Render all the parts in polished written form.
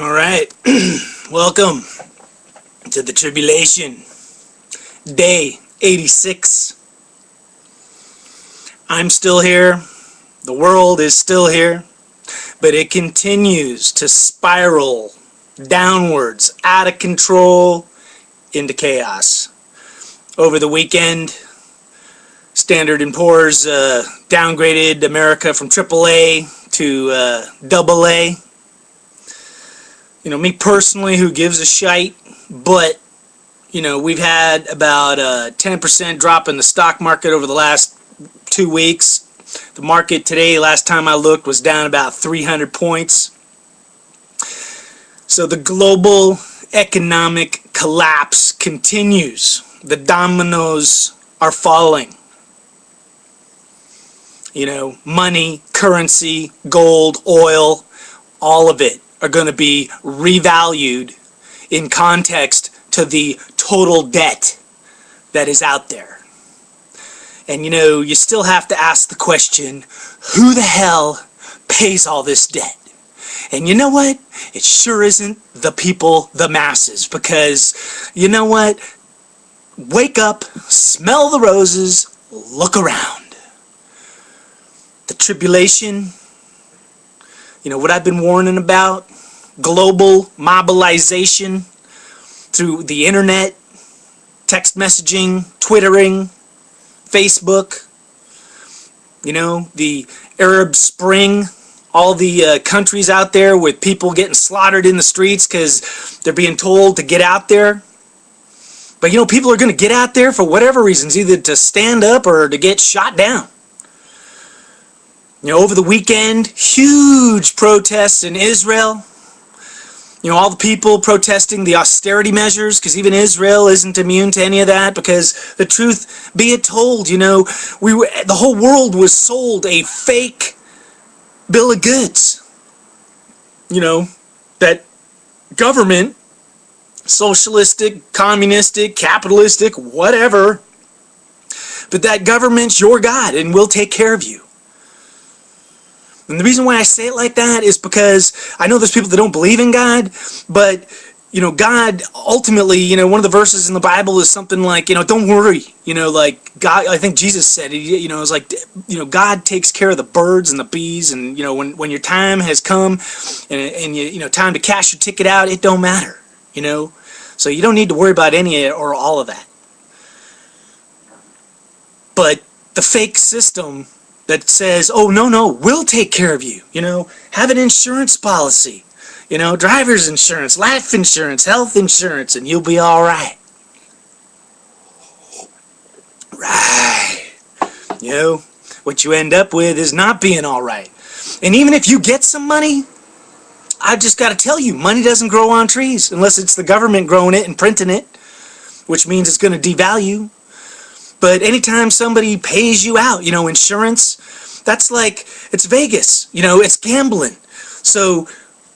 All right, welcome to the Tribulation, day 86. I'm still here, the world is still here, but it continues to spiral downwards, out of control, into chaos. Over the weekend, Standard & Poor's downgraded America from AAA to AA. You know, me personally, who gives a shite, but, you know, we've had about a 10% drop in the stock market over the last 2 weeks. The market today, last time I looked, was down about 300 points. So the global economic collapse continues. The dominoes are falling. You know, money, currency, gold, oil, all of it are going to be revalued in context to the total debt that is out there. And you know, you still have to ask the question, who the hell pays all this debt? And you know what? It sure isn't the people, the masses, because you know what? Wake up, smell the roses, look around. The tribulation, you know, what I've been warning about, global mobilization through the internet, text messaging, Twittering, Facebook, you know, the Arab Spring, all the countries out there with people getting slaughtered in the streets because they're being told to get out there. But you know, people are going to get out there for whatever reasons, either to stand up or to get shot down. You know, over the weekend, huge protests in Israel. You know, all the people protesting the austerity measures, because even Israel isn't immune to any of that, because the truth be it told, you know, the whole world was sold a fake bill of goods. You know, that government, socialistic, communistic, capitalistic, whatever, but that government's your God and will take care of you. And the reason why I say it like that is because I know there's people that don't believe in God, but, you know, God ultimately, you know, one of the verses in the Bible is something like, you know, don't worry, you know, like God, I think Jesus said, you know, it's like, you know, God takes care of the birds and the bees, and, you know, when your time has come and you know, time to cash your ticket out, it don't matter, you know, so you don't need to worry about any or all of that. But the fake system that says, oh, no, we'll take care of you, you know, have an insurance policy, you know, driver's insurance, life insurance, health insurance, and you'll be all right. Right. You know, what you end up with is not being all right. And even if you get some money, I just got to tell you, money doesn't grow on trees unless it's the government growing it and printing it, which means it's going to devalue. But anytime somebody pays you out, you know, insurance, that's like, it's Vegas, you know, it's gambling. So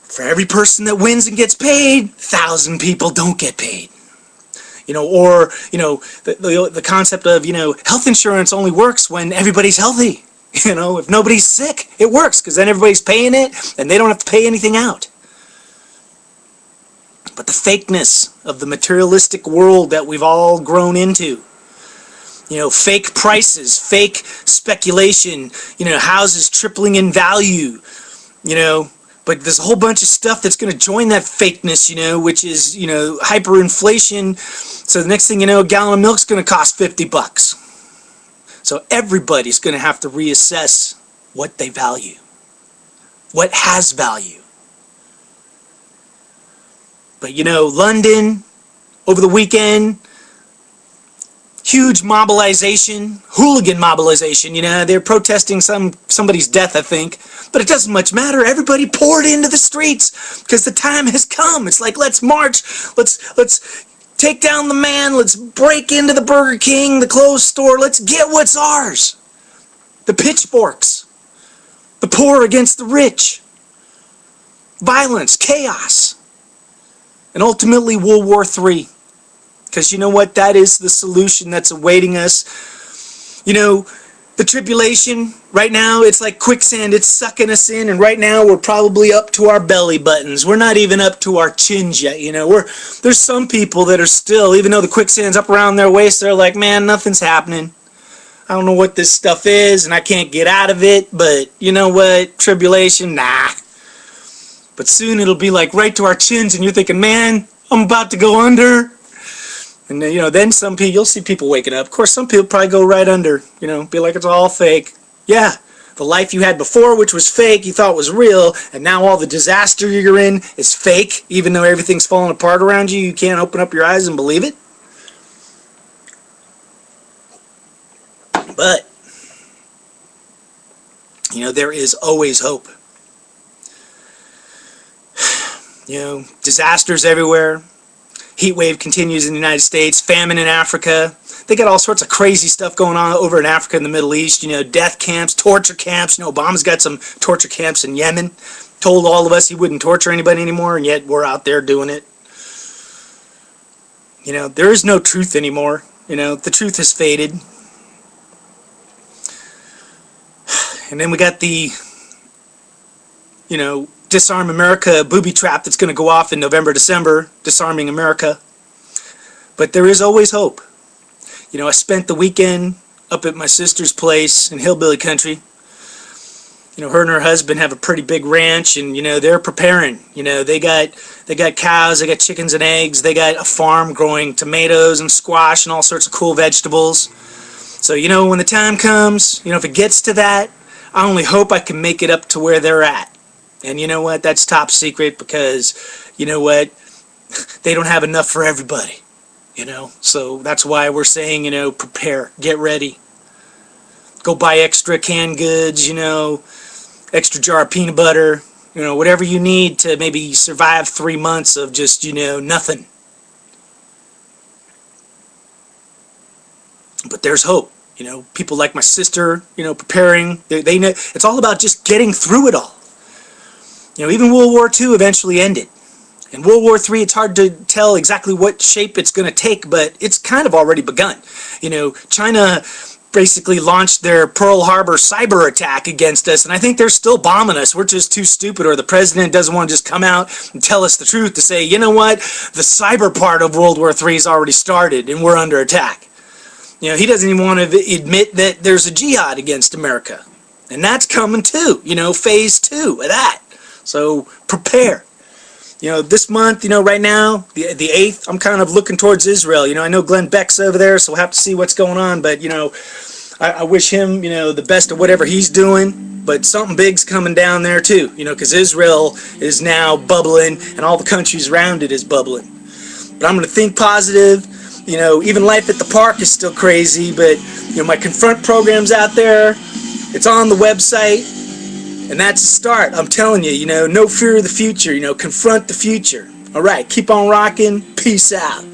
for every person that wins and gets paid, 1,000 people don't get paid. You know, or, you know, the concept of, you know, health insurance only works when everybody's healthy. You know, if nobody's sick, it works because then everybody's paying it and they don't have to pay anything out. But the fakeness of the materialistic world that we've all grown into, you know, fake prices, fake speculation, you know, houses tripling in value, you know, but there's a whole bunch of stuff that's going to join that fakeness, you know, which is, you know, hyperinflation. So the next thing you know, a gallon of milk's going to cost $50. So everybody's going to have to reassess what they value, what has value. But, you know, London, over the weekend, huge mobilization, hooligan mobilization, you know, they're protesting somebody's death, I think, but it doesn't much matter. Everybody poured into the streets because the time has come. It's like, let's march, let's take down the man, let's break into the Burger King, the clothes store, let's get what's ours. The pitchforks, the poor against the rich, violence, chaos, and ultimately World War III. Because you know what? That is the solution that's awaiting us. You know, The tribulation, right now, it's like quicksand. It's sucking us in, and right now we're probably up to our belly buttons. We're not even up to our chins yet, you know. There's some people that are still, even though the quicksand's up around their waist, they're like, man, nothing's happening. I don't know what this stuff is, and I can't get out of it, but you know what? Tribulation, nah. But soon it'll be like right to our chins, and you're thinking, man, I'm about to go under. And you know, then some people, you'll see people waking up. Of course, some people probably go right under, you know, be like it's all fake. Yeah, the life you had before, which was fake, you thought was real, and now all the disaster you're in is fake, even though everything's falling apart around you. You can't open up your eyes and believe it. But, you know, there is always hope. You know, disasters everywhere. Heat wave continues in the United States, famine in Africa. They got all sorts of crazy stuff going on over in Africa and the Middle East. You know, death camps, torture camps. You know, Obama's got some torture camps in Yemen. Told all of us he wouldn't torture anybody anymore, and yet we're out there doing it. You know, there is no truth anymore. You know, the truth has faded. And then we got the, you know, Disarm America booby trap that's going to go off in November, December, disarming America. But there is always hope. You know, I spent the weekend up at my sister's place in hillbilly country. You know, her and her husband have a pretty big ranch, and you know, they're preparing. You know, they got cows, they got chickens and eggs, they got a farm growing tomatoes and squash and all sorts of cool vegetables. So, you know, when the time comes, you know, if it gets to that, I only hope I can make it up to where they're at. And you know what? That's top secret, because, you know what? They don't have enough for everybody, you know? So that's why we're saying, you know, prepare, get ready. Go buy extra canned goods, you know, extra jar of peanut butter, you know, whatever you need to maybe survive 3 months of just, you know, nothing. But there's hope. You know, people like my sister, you know, preparing. They know it's all about just getting through it all. You know, even World War II eventually ended. And World War III, it's hard to tell exactly what shape it's going to take, but it's kind of already begun. You know, China basically launched their Pearl Harbor cyber attack against us, and I think they're still bombing us. We're just too stupid, or the president doesn't want to just come out and tell us the truth to say, you know what, the cyber part of World War III has already started, and we're under attack. You know, he doesn't even want to admit that there's a jihad against America. And that's coming too, you know, phase 2 of that. So prepare. You know, this month, you know, right now, the 8th, I'm kind of looking towards Israel. You know, I know Glenn Beck's over there, so we'll have to see what's going on. But, you know, I wish him, you know, the best of whatever he's doing. But something big's coming down there too, you know, because Israel is now bubbling and all the countries around it is bubbling. But I'm going to think positive. You know, even life at the park is still crazy. But, you know, my Confront program's out there. It's on the website. And that's a start. I'm telling you, you know, no fear of the future. You know, confront the future. All right, keep on rocking. Peace out.